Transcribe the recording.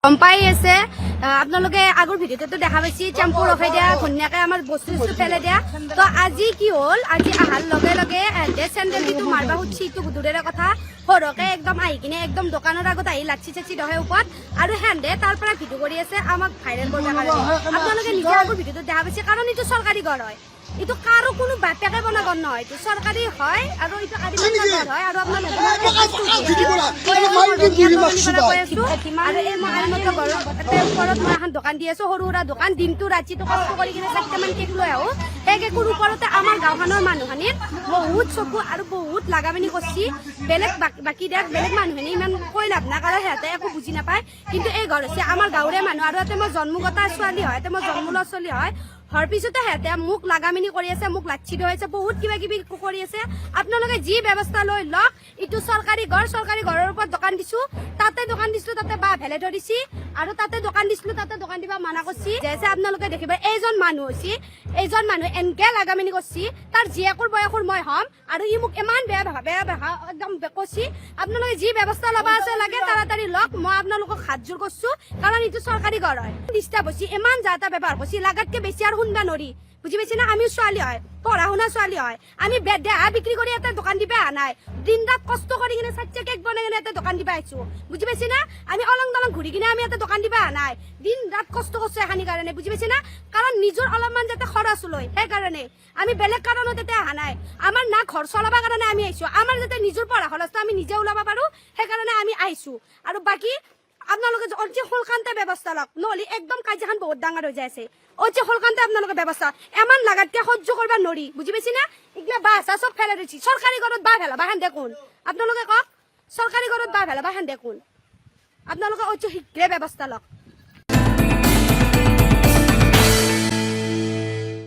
গম পাই আছে আপোনালোকে আগৰ ভিডিঅ'টো দেখা পাইছি টেম্পু ৰখাই দিয়া ধুনীয়াকে আমাৰ বস্তু পেলাই দিয়া তো আজি কি হ'ল আজি আহাৰ লগে লগে চেণ্ডেলটো মাৰবা খুজিছি ইটো দূৰৰে কথা সৰকে একদম আহি কিনে একদম দোকানৰ আগত আহি লাচি চাচি দহে ওপৰত আৰু হেন্দে তাৰ পৰা ভিডিঅ' কৰি আছে আমাক ভাইৰেল কৰিব কাৰণে আপোনালোকে নিজে আগৰ ভিডিঅ'টো দেখা পাইছে কাৰণ এইটো চৰকাৰী ঘৰ হয় ইটো কাৰো কোনো বাপেকে বনা ঘৰ নহয় এইটো চৰকাৰী হয় আৰু এইটো আদিবাসী ঘৰ হয় আৰু আপোনালোকে আৰু এই মই আইনমত ওপৰত মই এখন দোকান দি আছো সৰু সুৰা দোকান দিনটো ৰাতিটো কষ্ট কৰি কিনে 4টামান কেক লৈ আহো সেই কেকৰ ওপৰতে আমাৰ গাঁওখনৰ মানুহখিনিৰ বহুত চকু আৰু বহুত লাগামানি কৰিছি বেলেগ বাকী দিয়াত বেলেগ মানুহখিনি ইমান কৈ লাভ নাই কাৰণ সিহঁতে একো বুজি নাপায় কিন্তু এই ঘৰ হৈছে আমাৰ গাঁৱৰে মানুহ আৰু ইয়াতে মই জন্মগতা ছোৱালী হয় ইয়াতে মই জন্ম ল'ৰা ছোৱালী হয় হৰ পিছতে সিহঁতে মোক লাগামিনি কৰি আছে মোক লাচ্ছি ধৰিছে বহুত কিবা কিবি কৰি আছে আপোনালোকে যি ব্যৱস্থা লৈ লওক ইটো চৰকাৰী ঘৰৰ ওপৰত দোকান দিছো তাতে বা ভেলে ধৰিছি আৰু তাতে দোকান দিছিলো তাতে দোকান দিবা মানা কৰিছি যেছে আপোনালোকে দেখিব এইজন মানুহ হৈছে এইজন মানুহ এনকে লাগামিনি কৰিছি তাৰ জীয়েকৰ বয়সৰ মই হ'ম আৰু ই মোক ইমান বেয়া একদম কৈছি আপোনালোকে যি ব্যৱস্থা ল'বা আছে লাগে তাড়াতাড়ি লওক মই আপোনালোকক হাত জোৰ কৰিছো কাৰণ ইটো চৰকাৰী ঘৰ হয় ডিষ্টাৰ্ব হৈছে ইমান যাতা ব্যৱহাৰ কৰিছি লাগাতকে বেছি আৰু শুনবা নৰি বুজি পাইছি না আমিও ছোৱালী হয় পঢ়া শুনা ছোৱালী হয় আমি দেহা বিক্ৰী কৰি এটা দোকান দিবা অহা নাই দিন ৰাত কষ্ট কৰি কিনে 4টা কেক বনাই কিনে এটা দোকান দিবা আহিছো বুজি পাইছি না আমি অলং দলং ঘূৰি কিনে আমি এটা দোকান দিবা অহা নাই দিন ৰাত কষ্ট কৰিছো এখানি কাৰণে বুজি পাইছি না কাৰণ নিজৰ অলপমান যাতে খৰচ লয় সেইকাৰণে আমি বেলেগ কাৰণত এটা অহা নাই আমাৰ না ঘৰ চলাব কাৰণে আমি আহিছো আমাৰ যাতে নিজৰ পঢ়া খৰচটো আমি নিজে ওলাব পাৰো সেইকাৰণে আমি আহিছো আৰু বাকী আপোনালোকে অতি সোনকালে ব্যৱস্থা লওক নহলে একদম কাজিয়াখন বহুত ডাঙৰ হৈ যায় আছে অতি সোনকালে আপোনালোকে ব্যৱস্থা এমান লাগাতকে সহ্য কৰিব নৰি বুজি পাইছি না এইগিলা বাছা চব ফেলাই দিছি চৰকাৰী ঘৰত বা হেন দেখোন আপোনালোকে কওক চৰকাৰী ঘৰত বা হেন দেখোন আপোনালোকে অতি শীঘ্ৰে ব্যৱস্থা লওক